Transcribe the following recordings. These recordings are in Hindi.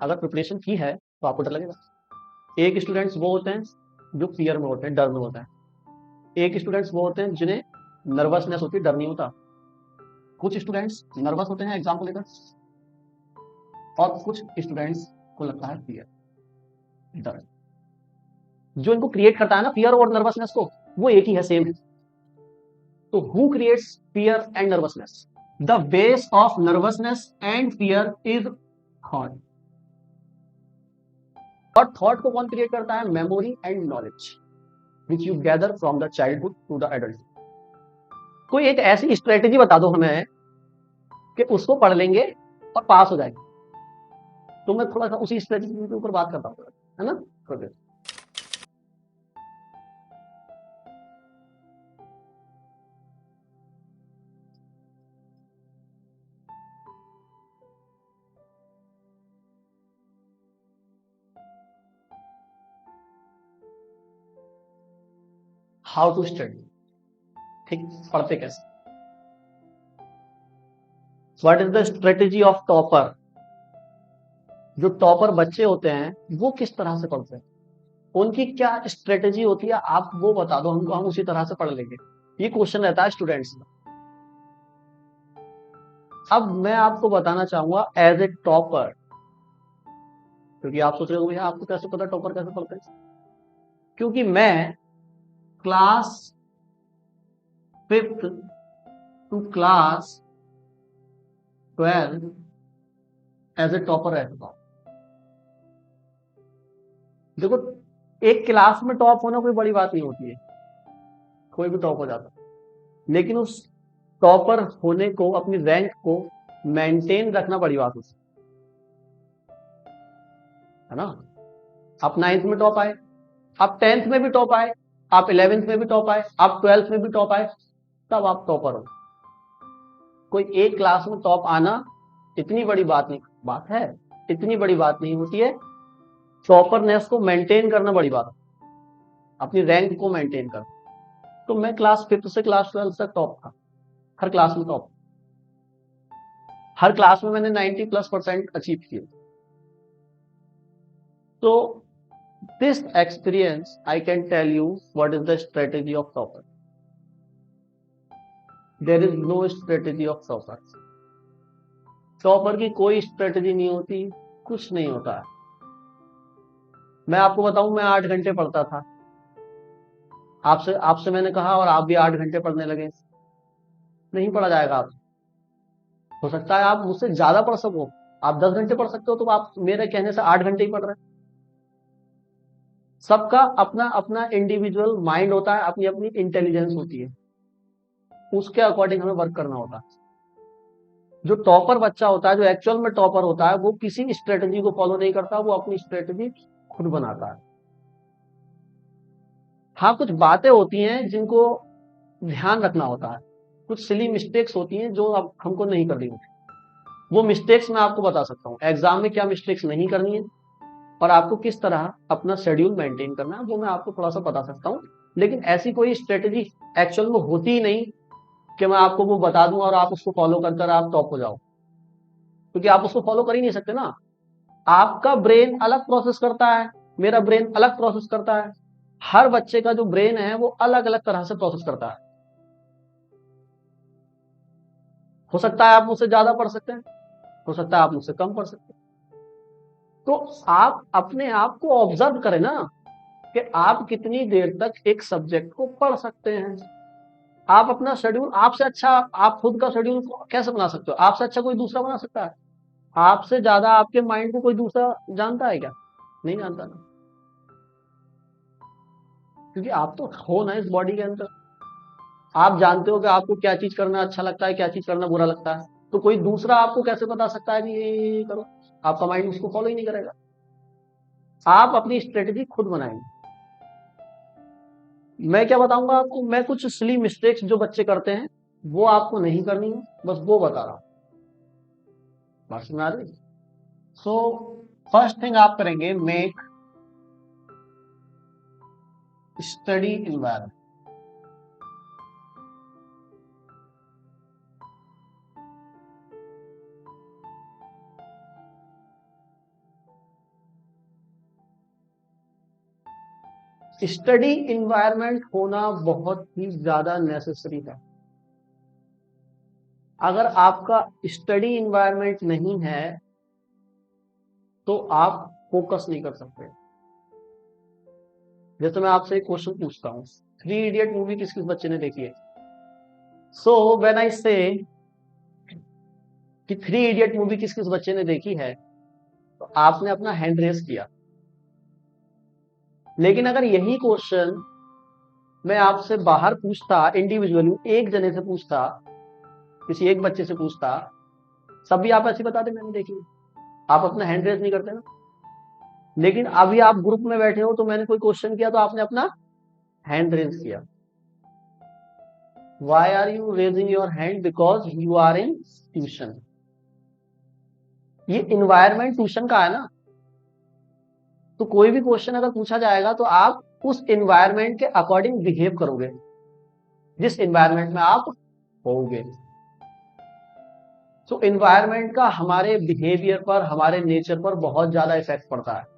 अगर प्रिपरेशन की है तो आपको डर लगेगा। एक स्टूडेंट्स वो होते हैं जो फियर में होते हैं, डर में होता है। एक स्टूडेंट्स वो होते हैं जिन्हें नर्वसनेस होती है, डर नहीं होता। कुछ स्टूडेंट्स नर्वस होते हैं एग्जाम को लेकर, और कुछ स्टूडेंट्स को लगता है फियर, डर। जो इनको क्रिएट करता है ना फियर और नर्वसनेस को, वो एक ही है, सेम है। तो who creates fear and nervousness? The base of nervousness and fear is thought. और थॉट को कौन क्रिएट करता है? Memory and knowledge which you gather from the childhood to the adult. कोई एक ऐसी स्ट्रेटेजी बता दो हमें कि उसको पढ़ लेंगे और पास हो जाएंगे। तो मैं थोड़ा सा उसी स्ट्रेटेजी के ऊपर बात करता हूँ, है ना। हाउ टू स्टडी, ठीक, पढ़ते कैसे। What is the strategy of topper? जो टॉपर बच्चे होते हैं वो किस तरह से पढ़ते हैं, उनकी क्या स्ट्रेटेजी होती है, आप वो बता दो हमको, हम उसी तरह से पढ़ लेंगे। ये क्वेश्चन रहता है स्टूडेंट्स में। अब मैं आपको बताना चाहूंगा एज ए टॉपर, क्योंकि आप सोच रहे हो भैया आपको कैसे पता टॉपर कैसे पढ़ते हैं। क्योंकि मैं class 5th to class 12 as a topper रह चुका हूं। देखो, एक क्लास में टॉप होना कोई बड़ी बात नहीं होती है, कोई भी टॉप हो जाता है। लेकिन उस टॉपर होने को, अपनी रैंक को मेंटेन रखना बड़ी बात होती है ना। आप 9th में टॉप आए, आप 10th में भी टॉप आए, आप 11th में भी टॉप आए, आप 12th में भी टॉप आए, तब आप टॉपर हो। कोई एक क्लास में टॉप आना इतनी बड़ी बात नहीं, बात है, इतनी बड़ी बात नहीं होती है। टॉपरनेस को मेंटेन करना बड़ी बात है, अपनी रैंक को मेंटेन करना। तो मैं क्लास 5th से क्लास 12 तक टॉप था, हर क्लास में टॉप। हर क्लास में मैंने 90+% अचीव किए। तो this experience I can tell you what is the strategy of topper. There is no strategy of topper. Topper की कोई स्ट्रेटेजी नहीं होती, कुछ नहीं होता है। मैं आपको बताऊं, मैं 8 घंटे पढ़ता था। आपसे आपसे मैंने कहा और आप भी 8 घंटे पढ़ने लगे। नहीं पढ़ा जाएगा आपसे। हो सकता है आप मुझसे ज्यादा पढ़ सको, आप 10 घंटे पढ़ सकते हो, तो आप मेरे कहने से 8 घंटे ही पढ़ रहे हैं। सबका अपना अपना इंडिविजुअल माइंड होता है, अपनी अपनी इंटेलिजेंस होती है, उसके अकॉर्डिंग हमें वर्क करना होता है। जो टॉपर बच्चा होता है, जो एक्चुअल में टॉपर होता है, वो किसी स्ट्रेटजी को फॉलो नहीं करता, वो अपनी स्ट्रेटजी खुद बनाता है। हाँ, कुछ बातें होती हैं जिनको ध्यान रखना होता है, कुछ सिली मिस्टेक्स होती हैं जो अब हमको नहीं करनी होती। वो मिस्टेक्स मैं आपको बता सकता हूँ, एग्जाम में क्या मिस्टेक्स नहीं करनी है और आपको किस तरह अपना शेड्यूल मेंटेन करना है, वो मैं आपको थोड़ा सा बता सकता हूँ। लेकिन ऐसी कोई स्ट्रेटजी एक्चुअल में होती ही नहीं कि मैं आपको वो बता दूं और आप उसको फॉलो कर आप टॉप हो जाओ, क्योंकि आप उसको फॉलो कर ही नहीं सकते ना। आपका ब्रेन अलग प्रोसेस करता है, मेरा ब्रेन अलग प्रोसेस करता है। हर बच्चे का जो ब्रेन है वो अलग अलग तरह से प्रोसेस करता है। हो सकता है आप मुझसे ज्यादा पढ़ सकते हैं, हो सकता है आप मुझसे कम पढ़ सकते हैं। तो आप अपने आप को ऑब्जर्व करें ना, कि आप कितनी देर तक एक सब्जेक्ट को पढ़ सकते हैं। आप अपना शेड्यूल, आपसे अच्छा आप खुद का शेड्यूल कैसे बना सकते हो? आपसे अच्छा कोई दूसरा बना सकता है? आपसे ज्यादा आपके माइंड को कोई दूसरा जानता है क्या? नहीं जानता ना, क्योंकि आप तो हो ना इस बॉडी के अंदर। आप जानते हो कि आपको क्या चीज करना अच्छा लगता है, क्या चीज करना बुरा लगता है। तो कोई दूसरा आपको कैसे बता सकता है कि ये करो? आपका माइंड उसको फॉलो ही नहीं करेगा। आप अपनी स्ट्रेटेजी खुद बनाएंगे। मैं क्या बताऊंगा आपको, मैं कुछ सिली मिस्टेक्स जो बच्चे करते हैं वो आपको नहीं करनी है, बस वो बता रहा हूं। बात समझ आ रही? सो फर्स्ट थिंग आप करेंगे, make study environment. Study environment होना बहुत ही ज्यादा नेसेसरी है। अगर आपका स्टडी इन्वायरमेंट नहीं है तो आप फोकस नहीं कर सकते। जैसे मैं आपसे एक क्वेश्चन पूछता हूँ, 3 इडियट मूवी किस किस बच्चे ने देखी है? सो व्हेन आई से कि 3 इडियट मूवी किस किस बच्चे ने देखी है, तो आपने अपना हैंड रेस किया। लेकिन अगर यही क्वेश्चन मैं आपसे बाहर पूछता, इंडिविजुअली एक जने से पूछता, किसी एक बच्चे से पूछता, तब भी आप ऐसे बताते मैंने देखी। आप अपना हैंड रेस नहीं करते ना। लेकिन अभी आप ग्रुप में बैठे हो तो मैंने कोई क्वेश्चन किया तो आपने अपना हैंड रेज किया। Why are you raising your hand? Because you are in tuition. ये इन्वायरमेंट ट्यूशन का है ना। तो कोई भी क्वेश्चन अगर पूछा जाएगा तो आप उस इन्वायरमेंट के अकॉर्डिंग बिहेव करोगे जिस इन्वायरमेंट में आप होगे। तो इन्वायरमेंट का हमारे बिहेवियर पर, हमारे नेचर पर बहुत ज्यादा इफेक्ट पड़ता है।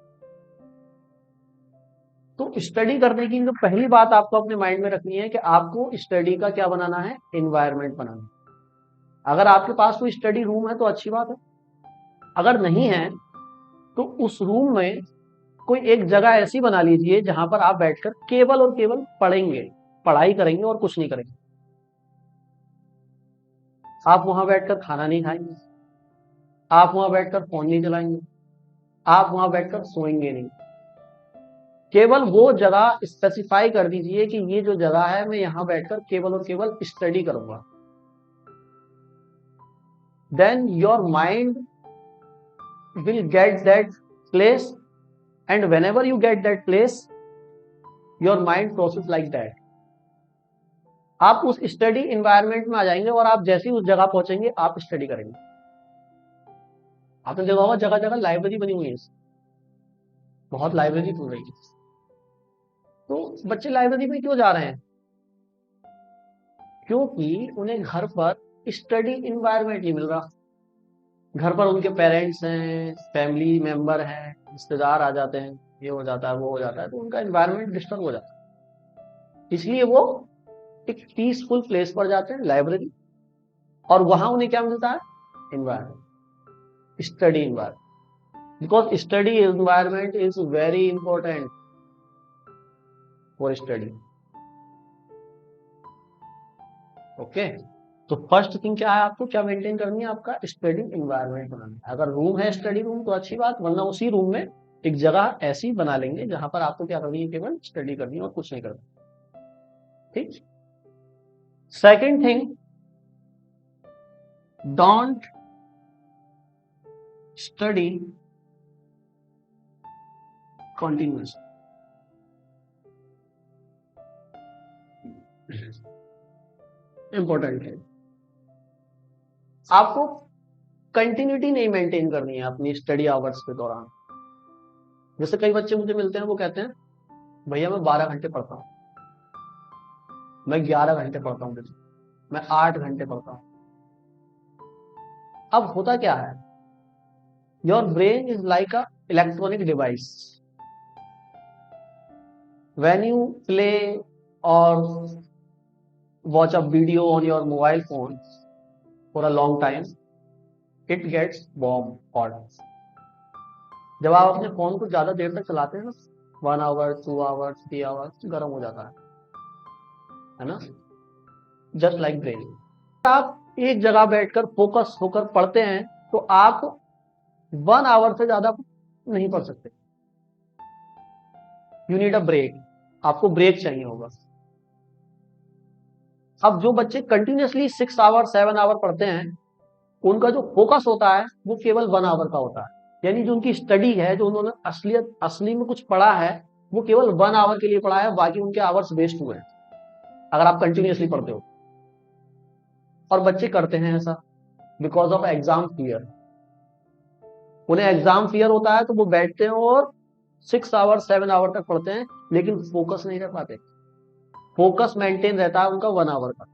तो स्टडी करने की जो पहली बात आपको अपने माइंड में रखनी है कि आपको स्टडी का क्या बनाना है? इन्वायरमेंट बनाना है। अगर आपके पास कोई स्टडी रूम है तो अच्छी बात है, अगर नहीं है तो उस रूम में कोई एक जगह ऐसी बना लीजिए जहां पर आप बैठकर केवल और केवल पढ़ेंगे, पढ़ाई करेंगे और कुछ नहीं करेंगे। आप वहां बैठकर खाना नहीं खाएंगे, आप वहां बैठकर फोन नहीं चलाएंगे, आप वहां बैठकर सोएंगे नहीं। केवल वो जगह स्पेसिफाई कर दीजिए कि ये जो जगह है मैं यहां बैठकर केवल और केवल स्टडी करूंगा। Then your mind will get that place, and whenever you get that place your mind process like that। आप उस स्टडी इन्वायरमेंट में आ जाएंगे और आप जैसे ही उस जगह पहुंचेंगे आप स्टडी करेंगे। आपने देखा होगा जगह जगह लाइब्रेरी बनी हुई है, बहुत लाइब्रेरी खुल रही है। तो बच्चे लाइब्रेरी में क्यों जा रहे हैं? क्योंकि उन्हें घर पर स्टडी इन्वायरमेंट नहीं मिल रहा। घर पर उनके पेरेंट्स हैं, फैमिली मेंबर हैं, रिश्तेदार आ जाते हैं, ये हो जाता है वो हो जाता है, तो उनका इन्वायरमेंट डिस्टर्ब हो जाता है। इसलिए वो एक पीसफुल प्लेस पर जाते हैं, लाइब्रेरी, और वहां उन्हें क्या मिलता है? Environment, study environment. Because study environment is very important for study. Okay, तो फर्स्ट थिंग क्या है, आपको क्या मेंटेन करनी है? आपका स्टडी इन्वायरमेंट बनाना है। अगर रूम है स्टडी रूम तो अच्छी बात, वरना उसी रूम में एक जगह ऐसी बना लेंगे जहां पर आपको क्या करनी है? केवल स्टडी करनी है और कुछ नहीं करना। ठीक। Second thing, don't study continuous. Important है। आपको कंटिन्यूटी नहीं मेंटेन करनी है अपनी स्टडी आवर्स के दौरान। जैसे कई बच्चे मुझे मिलते हैं, वो कहते हैं भैया मैं 12 घंटे पढ़ता हूँ, मैं 11 घंटे पढ़ता हूँ, मैं 8 घंटे पढ़ता हूँ। अब होता क्या है, your brain is like a electronic device. When you play और watch a video on your mobile phone for a long time, it gets warm hot। जब आप अपने फोन को ज्यादा देर तक चलाते हैं ना, 1 आवर 2 आवर 3 आवर, गर्म हो जाता है ना। Just like brain. आप एक जगह बैठकर फोकस होकर पढ़ते हैं तो आप 1 आवर से ज्यादा नहीं पढ़ सकते। यू नीड अ ब्रेक, आपको ब्रेक चाहिए होगा। अब जो बच्चे कंटिन्यूअसली 6 आवर 7 आवर पढ़ते हैं, उनका जो फोकस होता है वो केवल 1 आवर का होता है। यानी जो उनकी स्टडी है, जो उन्होंने असली में कुछ पढ़ा है, वो केवल 1 आवर के लिए पढ़ा है, बाकी उनके आवर्स वेस्ट हुए हैं अगर आप कंटिन्यूअसली पढ़ते हो। और बच्चे करते हैं ऐसा बिकॉज ऑफ एग्जाम फियर। उन्हें एग्जाम फियर होता है तो वो बैठते हैं और 6 आवर 7 आवर तक पढ़ते हैं, लेकिन फोकस नहीं कर पाते। फोकस मेंटेन रहता है उनका 1 आवर का।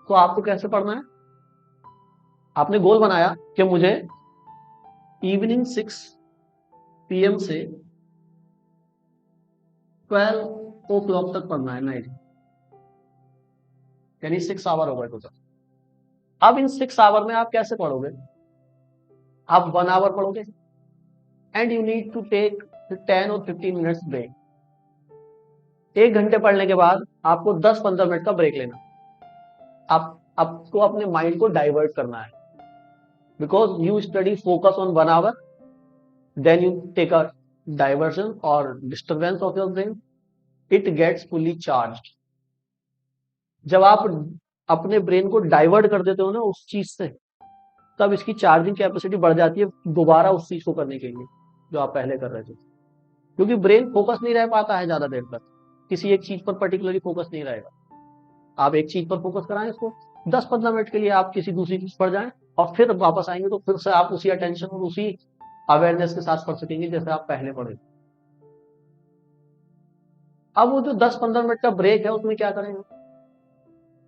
तो आपको कैसे पढ़ना है? आपने गोल बनाया कि मुझे इवनिंग 6 PM से 12 o'clock तक पढ़ना है नाइट, यानी 6 आवर हो गए टोटल। अब इन 6 आवर में आप कैसे पढ़ोगे? आप 1 आवर पढ़ोगे and you need to take 10 और 15 मिनट्स ब्रेक। 1 घंटे पढ़ने के बाद आपको 10-15 मिनट का ब्रेक लेना। आपको अपने माइंड को डाइवर्ट करना है, because you study focus on 1 hour, then you take a diversion और disturbance of your brain, it gets fully charge. जब आप अपने ब्रेन को डाइवर्ट कर देते हो ना उस चीज से, तब इसकी चार्जिंग कैपेसिटी बढ़ जाती है दोबारा उस चीज को करने के लिए जो आप पहले कर रहे थे। क्योंकि ब्रेन फोकस नहीं रह पाता है ज्यादा देर तक, किसी एक चीज पर पर्टिकुलरली फोकस नहीं रहेगा। आप एक चीज पर फोकस कराएं इसको, 10-15 मिनट के लिए आप किसी दूसरी चीज पर जाएं और फिर वापस आएंगे तो फिर से आप उसी अटेंशन और उसी अवेयरनेस के साथ पढ़ सकेंगे जैसे आप पहले पढ़े। अब वो जो 10-15 मिनट का ब्रेक है उसमें क्या करेंगे?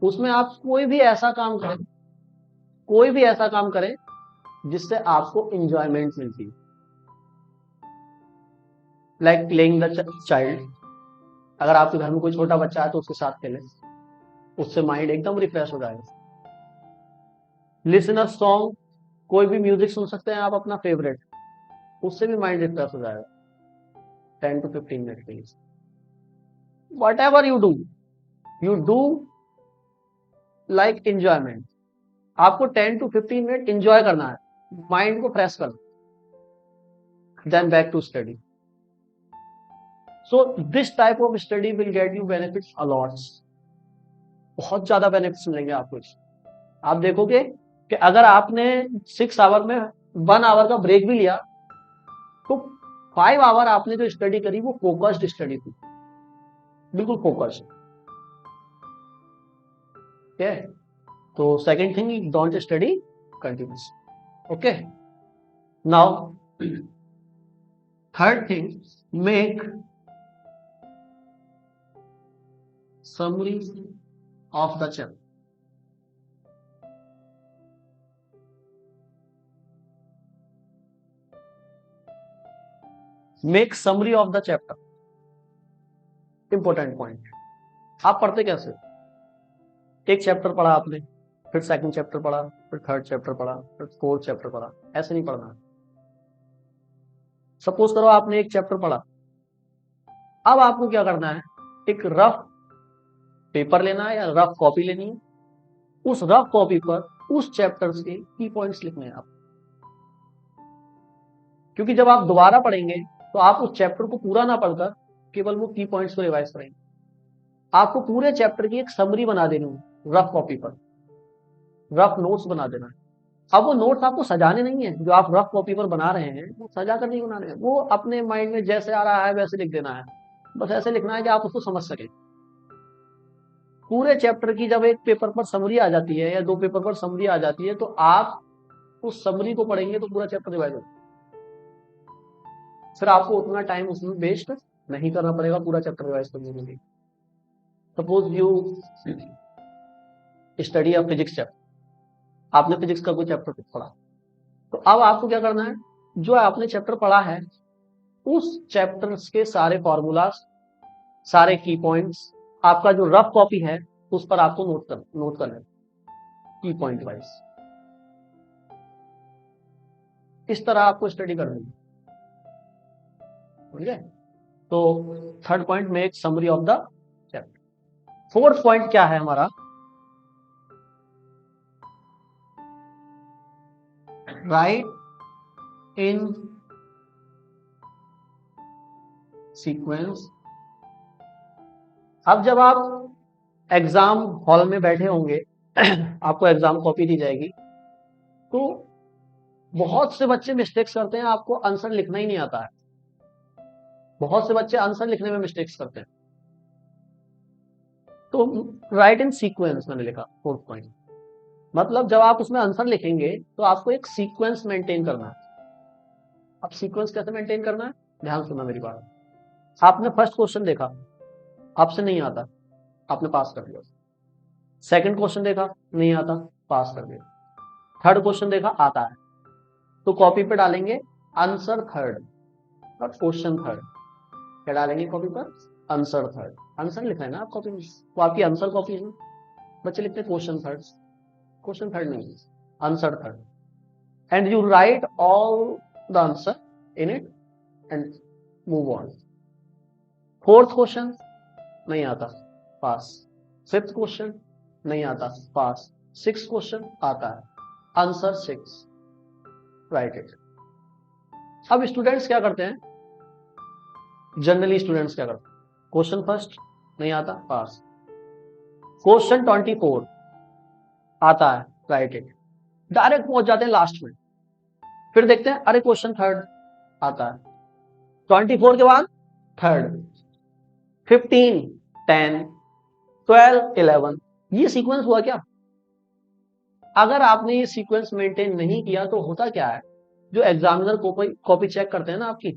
उसमें आप कोई भी ऐसा काम करें, कोई भी ऐसा काम करें जिससे आपको इंजॉयमेंट मिलती है, लाइक प्लेइंग द चाइल्ड। अगर आपके घर में कोई छोटा बच्चा है तो उसके साथ खेलें, उससे माइंड एकदम रिफ्रेश हो जाएगा। लिसन अ सॉन्ग, कोई भी म्यूजिक सुन सकते हैं आप अपना फेवरेट, उससे भी माइंड रिफ्रेश हो जाएगा 10 to 15 मिनट के लिए। What ever you do like enjoyment. आपको 10 to 15 मिनट एंजॉय करना है, माइंड को फ्रेश करना, then back to study. So this type of study will get you benefits a lots. बहुत ज्यादा बेनिफिट्स मिलेंगे आपको। आप देखोगे कि अगर आपने 6 आवर में 1 आवर का ब्रेक भी लिया तो 5 आवर आपने जो स्टडी करी वो फोकस्ड स्टडी थी, बिल्कुल फोकस्ड। ओके, तो second thing, don't study continuous. Okay, now third thing, make summary of the chapter. Make summary of the chapter. Important point. आप पढ़ते कैसे? एक चैप्टर पढ़ा आपने, फिर सेकंड चैप्टर पढ़ा, फिर थर्ड चैप्टर पढ़ा, फिर फोर्थ चैप्टर पढ़ा, ऐसे नहीं पढ़ना। सपोज करो आपने एक चैप्टर पढ़ा, अब आपको क्या करना है? एक रफ पेपर लेना है या रफ कॉपी लेनी है, उस रफ कॉपी पर उस चैप्टर के की पॉइंट्स लिखने हैं आप। क्योंकि जब आप दोबारा पढ़ेंगे तो आप उस चैप्टर को पूरा ना पढ़कर केवल वो की पॉइंट्स को रिवाइज करेंगे। आपको पूरे चैप्टर की एक समरी बना देनी है रफ कॉपी पर, रफ नोट्स बना देना है। अब वो नोट्स आपको सजाने नहीं है, जो आप रफ कॉपी पर बना रहे हैं वो सजा कर नहीं बनाने हैं, वो अपने माइंड में जैसे आ रहा है वैसे लिख देना है। बस ऐसे लिखना है कि आप उसको समझ सके। पूरे चैप्टर की जब एक पेपर पर समरी आ जाती है या 2 पेपर पर समरी आ जाती है तो आप उस समरी को पढ़ेंगे तो पूरा चैप्टर रिवाइज होगा। फिर आपको उतना टाइम उसमें वेस्ट नहीं करना पड़ेगा पूरा चैप्टर रिवाइज करने के लिए। Suppose you study a physics chapter, आपने फिजिक्स का कोई चैप्टर पढ़ा, तो अब आपको क्या करना है? जो आपने चैप्टर पढ़ा है उस चैप्टर्स के सारे फॉर्मूलाज, सारे की पॉइंट्स, आपका जो रफ कॉपी है उस पर आपको नोट करना है की पॉइंट वाइज। इस तरह आपको स्टडी करनी है। ठीक है, तो third point, make summary of the chapter. Fourth point क्या है हमारा? राइट इन सीक्वेंस। अब जब आप एग्जाम हॉल में बैठे होंगे आपको एग्जाम कॉपी दी जाएगी, तो बहुत से बच्चे मिस्टेक्स करते हैं, आपको आंसर लिखना ही नहीं आता है। बहुत से बच्चे आंसर लिखने में मिस्टेक्स करते हैं। तो राइट इन सीक्वेंस मैंने लिखा फोर्थ पॉइंट, मतलब जब आप उसमें आंसर लिखेंगे तो आपको एक सीक्वेंस मेंटेन करना है। अब सीक्वेंस कैसे मेंटेन करना है? ध्यान सुनना मेरी बात। आपने फर्स्ट क्वेश्चन देखा, आपसे नहीं आता, आपने पास कर दिया। सेकंड क्वेश्चन देखा, नहीं आता, पास कर दिया। थर्ड क्वेश्चन देखा, आता है, तो कॉपी पे डालेंगे आंसर थर्ड और क्वेश्चन थर्ड। क्या डालेंगे कॉपी पर? आंसर थर्ड, आंसर लिखा है ना आप कॉपी में, वो आपकी आंसर कॉपी है ना, बच्चे लिखते हैं क्वेश्चन थर्ड, क्वेश्चन थर्ड नहीं, answer third, and you right all the answer in it and move on. Fourth question नहीं आता, पास। फिफ्थ क्वेश्चन नहीं आता, पास। सिक्स क्वेश्चन आता है, आंसर 6, राइट इट। अब स्टूडेंट्स क्या करते हैं, जनरली स्टूडेंट्स क्या करते हैं, क्वेश्चन फर्स्ट नहीं आता, पास। क्वेश्चन 24 आता है, राइट इट, डायरेक्ट पहुंच जाते हैं लास्ट में। फिर देखते हैं, अरे क्वेश्चन थर्ड आता है, 24 के बाद थर्ड, 15, 10, 12, 11, ये सीक्वेंस हुआ क्या? अगर आपने ये सीक्वेंस मेंटेन नहीं किया तो होता क्या है, जो एग्जामिनर कॉपी चेक करते हैं ना आपकी,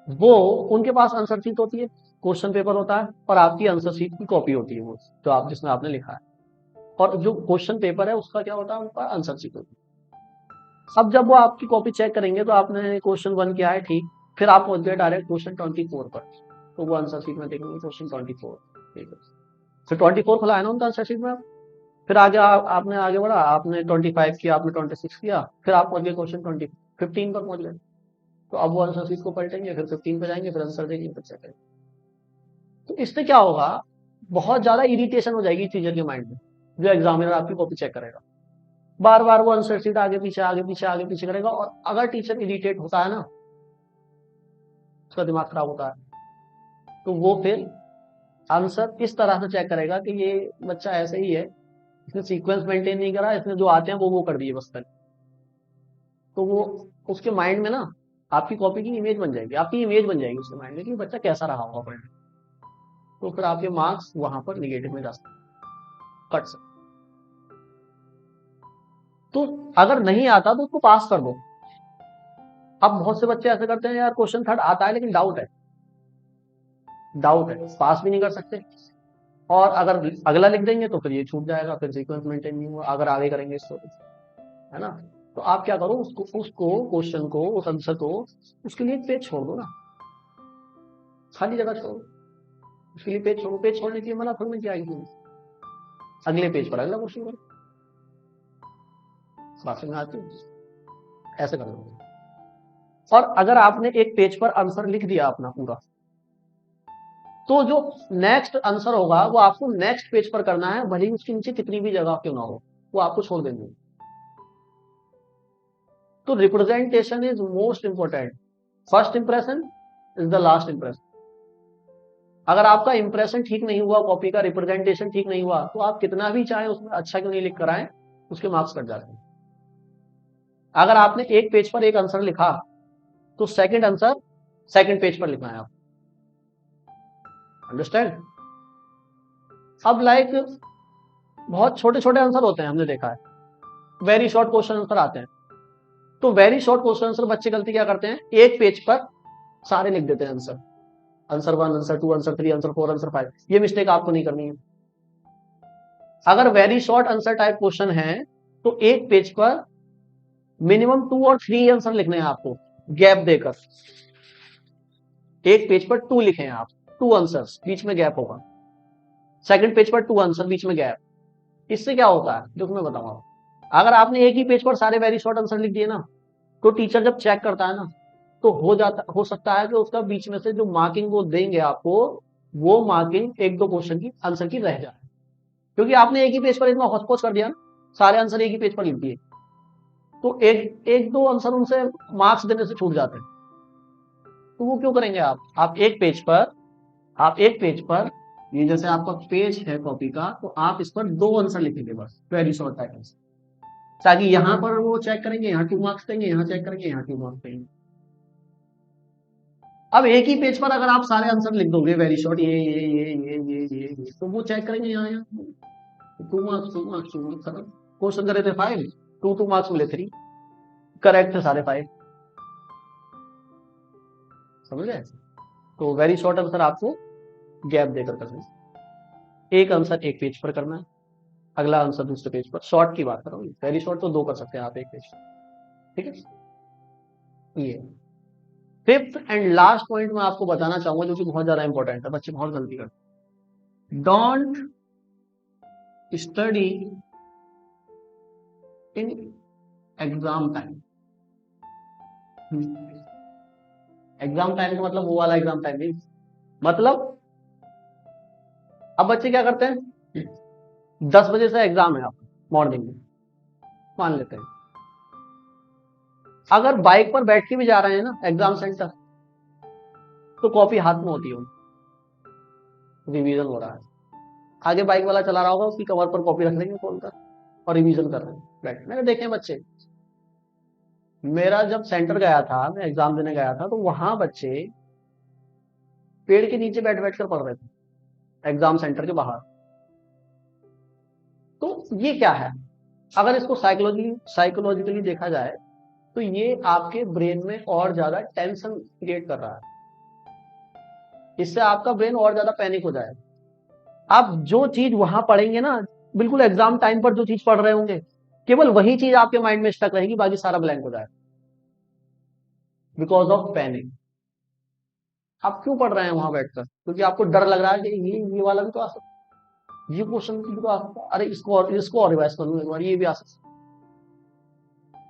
वो उनके पास आंसर शीट होती है, क्वेश्चन पेपर होता है, और आपकी आंसर शीट की कॉपी होती है, वो जो आप जिसमें आपने लिखा है, और जो क्वेश्चन पेपर है उसका क्या होता है, उनका आंसर शीट होती है। अब जब वो आपकी कॉपी चेक करेंगे तो आपने क्वेश्चन 1 किया है, ठीक, फिर आप पहुंच गए डायरेक्ट क्वेश्चन 24 पर, तो वो आंसर शीट में देखेंगे क्वेश्चन 24, ठीक है, फिर 24 खुला है ना उनका आंसर शीट में। फिर आगे आपने आगे बढ़ा, आपने 25 किया, आपने 26 किया, फिर आप पहुंच गए क्वेश्चन 15 पर पहुंच गए, तो अब वो आंसर शीट को पलटेंगे, फिर 15 पे जाएंगे, फिर आंसर देंगे, फिर चेक करेंगे। तो इससे क्या होगा, बहुत ज्यादा इरिटेशन हो जाएगी टीचर के माइंड में, जो एग्जामिनर आपकी कॉपी चेक करेगा, बार बार वो आंसर शीट आगे पीछे आगे पीछे आगे पीछे करेगा, और अगर टीचर इरिटेट होता है ना, उसका दिमाग खराब होता है, तो वो फिर आंसर इस तरह से चेक करेगा कि ये बच्चा ऐसे ही है, इसने सीक्वेंस मेंटेन नहीं करा, इसने जो आते हैं वो कर दिए बस, तो वो उसके माइंड में ना आपकी कॉपी की इमेज बन जाएगी, आपकी इमेज बन जाएगी उसके माइंड में कि बच्चा कैसा रहा होगा पढ़ने, तो फिर आपके मार्क्स वहां पर निगेटिव में जा सकते, कट सकते। तो अगर नहीं आता तो उसको पास कर दो। अब बहुत से बच्चे ऐसे करते हैं, यार क्वेश्चन थर्ड आता है लेकिन डाउट है, डाउट है, पास भी नहीं कर सकते, और अगर अगला लिख देंगे तो फिर ये छूट जाएगा, फिर सीक्वेंस मेंटेन नहीं हुआ अगर आगे करेंगे इसको, है ना। तो आप क्या करो, उसको क्वेश्चन को, उस आंसर को, उसके लिए एक पेज छोड़ दो ना, खाली जगह छोड़ो, उसके लिए पेज छोड़ो, पेज छोड़ने के लिए मना थोड़ी ना किया है, अगले पेज पर अगला क्वेश्चन करो, बात में आती है, ऐसे कर दो। और अगर आपने एक पेज पर आंसर लिख दिया अपना पूरा, तो जो नेक्स्ट आंसर होगा वो आपको नेक्स्ट पेज पर करना है, भले ही उसके नीचे कितनी भी जगह क्यों ना हो, वो आपको छोड़ देंगे। तो representation is most important, first impression is the last impression. अगर आपका इंप्रेशन ठीक नहीं हुआ, कॉपी का रिप्रेजेंटेशन ठीक नहीं हुआ, तो आप कितना भी चाहे उसमें अच्छा क्यों नहीं लिख कर आए, उसके मार्क्स कट जाते हैं। अगर आपने एक पेज पर एक आंसर लिखा, तो सेकंड आंसर सेकंड पेज पर लिखना है आप, अंडरस्टैंड। अब लाइक बहुत छोटे छोटे आंसर होते हैं, हमने देखा है, वेरी शॉर्ट क्वेश्चन आंसर आते हैं, तो वेरी शॉर्ट क्वेश्चन आंसर बच्चे गलती क्या करते हैं, एक पेज पर सारे लिख देते हैं answer, answer 1, answer 2, answer 3, answer 4, answer 5, ये मिस्टेक आपको नहीं करनी है। अगर very short answer type question है, तो एक पेज पर मिनिमम 2 और 3 आंसर लिखने हैं आपको, गैप देकर, एक पेज पर 2 लिखे हैं आप, 2 आंसर्स, बीच में गैप होगा, सेकंड पेज पर 2 आंसर, बीच में गैप। इससे क्या होता है, जो मैं बताऊंगा, अगर आपने एक ही पेज पर सारे वेरी शॉर्ट आंसर लिख दिए ना, तो टीचर जब चेक करता है ना, तो हो सकता है कि उसका बीच में से जो मार्किंग वो देंगे आपको, वो मार्किंग एक दो क्वेश्चन की आंसर की रह जाए, क्योंकि आपने एक ही पेज पर इतना हौच-पौच कर दिया ना, सारे आंसर एक ही पेज पर लिख दिए, तो एक दो आंसर उनसे मार्क्स देने से छूट जाते हैं। तो वो क्यों करेंगे आप एक पेज पर, ये जैसे आपका पेज है कॉपी का, तो आप इस पर 2 आंसर लिखेंगे बस, वेरी शॉर्ट टाइप आंसर, ताकि यहां पर वो चेक करेंगे, यहाँ 2 मार्क्स देंगे, यहाँ चेक करेंगे, यहाँ 2 मार्क्स देंगे। अब एक ही पेज पर अगर आप सारे आंसर लिख दोगे वेरी शॉर्ट, ये, तो वो चेक करेंगे यहाँ यहाँ 2 मार्क्स 2 मार्क्स 2 मार्क्स, खत्म। क्वेश्चन करे थे 5, 2 मार्क्स मिले 3, करेक्ट थे सारे 5, समझ गए। तो वेरी शॉर्ट आंसर आपको गैप देकर करना है, एक आंसर एक पेज पर करना है, अगला आंसर दूसरे पेज पर, शॉर्ट की बात कर रहा हूँ, वेरी शॉर्ट तो 2 कर सकते हैं आप एक पेज, ठीक है। ये फिफ्थ एंड लास्ट पॉइंट मैं आपको बताना चाहूंगा, जो कि बहुत ज्यादा इंपॉर्टेंट है, बच्चे बहुत गलती करते हैं। Don't study in exam time. Exam time का मतलब वो वाला एग्जाम टाइम नहीं, मतलब अब बच्चे क्या करते हैं, 10 बजे से एग्जाम है आपका मॉर्निंग में, मान लेते हैं, अगर बाइक पर बैठ के भी जा रहे हैं ना एग्जाम सेंटर, तो कॉपी हाथ में होती है, रिवीजन हो रहा है, आगे बाइक वाला चला रहा होगा, उसकी कवर पर कॉपी रख लेंगे खोलकर और रिवीजन कर रहे हैं बैठ। मैंने देखे बच्चे, मेरा जब सेंटर गया था, मैं एग्जाम देने गया था, तो वहां बच्चे पेड़ के नीचे बैठ बैठ कर पढ़ रहे थे एग्जाम सेंटर के बाहर। तो ये क्या है, अगर इसको साइकोलॉजिकली देखा जाए तो ये आपके ब्रेन में और ज्यादा टेंशन क्रिएट कर रहा है, इससे आपका ब्रेन और ज्यादा पैनिक हो जाएगा। आप जो चीज वहां पढ़ेंगे ना, बिल्कुल एग्जाम टाइम पर जो चीज पढ़ रहे होंगे, केवल वही चीज आपके माइंड में स्टक रहेगी, बाकी सारा ब्लैंक हो जाएगा बिकॉज ऑफ पैनिक। आप क्यों पढ़ रहे हैं वहां बैठकर, क्योंकि आपको डर लग रहा है कि ये वाला भी तो आ सकता है, ये क्वेश्चन भी तो आ सकता है, अरे इसको और रिवाइज कर लूं एक बार, ये भी आ सकता है।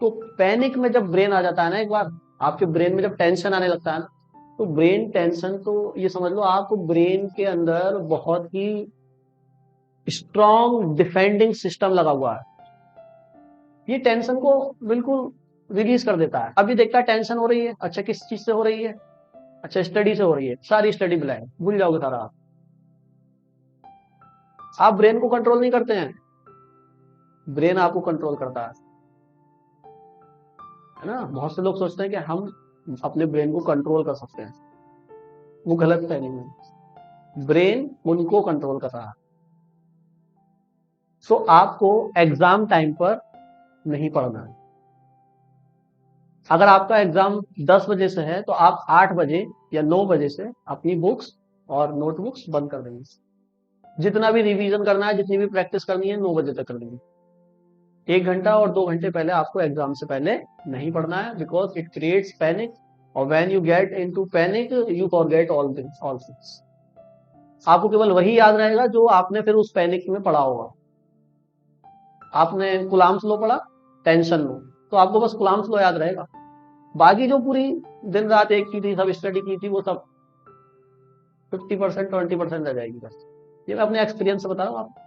तो पैनिक में जब ब्रेन आ जाता है ना, एक बार आपके ब्रेन में जब टेंशन आने लगता है ना, तो ब्रेन टेंशन, तो ये समझ लो आपको ब्रेन के अंदर बहुत ही स्ट्रॉन्ग डिफेंडिंग सिस्टम लगा हुआ है, ये टेंशन को बिल्कुल रिलीज कर देता है। अभी देखता है टेंशन हो रही है, अच्छा किस चीज से हो रही है, अच्छा स्टडी से हो रही है, सारी स्टडी ब्लैंक, भूल जाओगे सारा। आप ब्रेन को कंट्रोल नहीं करते हैं, ब्रेन आपको कंट्रोल करता है ना। बहुत से लोग सोचते हैं कि हम अपने ब्रेन को कंट्रोल कर सकते हैं, वो गलत फहमी है, ब्रेन उनको कंट्रोल कर रहा है। सो आपको एग्जाम टाइम पर नहीं पढ़ना है। अगर आपका एग्जाम 10 बजे से है, तो आप 8 बजे या 9 बजे से अपनी बुक्स और नोटबुक्स बंद कर देंगे, जितना भी रिवीजन करना है, जितनी भी प्रैक्टिस करनी है, 9 बजे तक कर देंगे। 1 घंटा और 2 घंटे पहले आपको एग्जाम से पहले नहीं पढ़ना है, बिकॉज इट क्रिएट्स पैनिक, और when you get into panic you forget all things. आपको केवल वही याद रहेगा जो आपने फिर उस पैनिक में पढ़ा होगा। आपने कुलाम्स लॉ पढ़ा, टेंशन लो, तो आपको बस कुलाम्स लॉ याद रहेगा, बाकी जो पूरी दिन रात एक की थी, सब स्टडी की थी, वो सब 50% 20% रह जाएगी बस। ये मैं अपने एक्सपीरियंस से बता रहा हूँ आपको।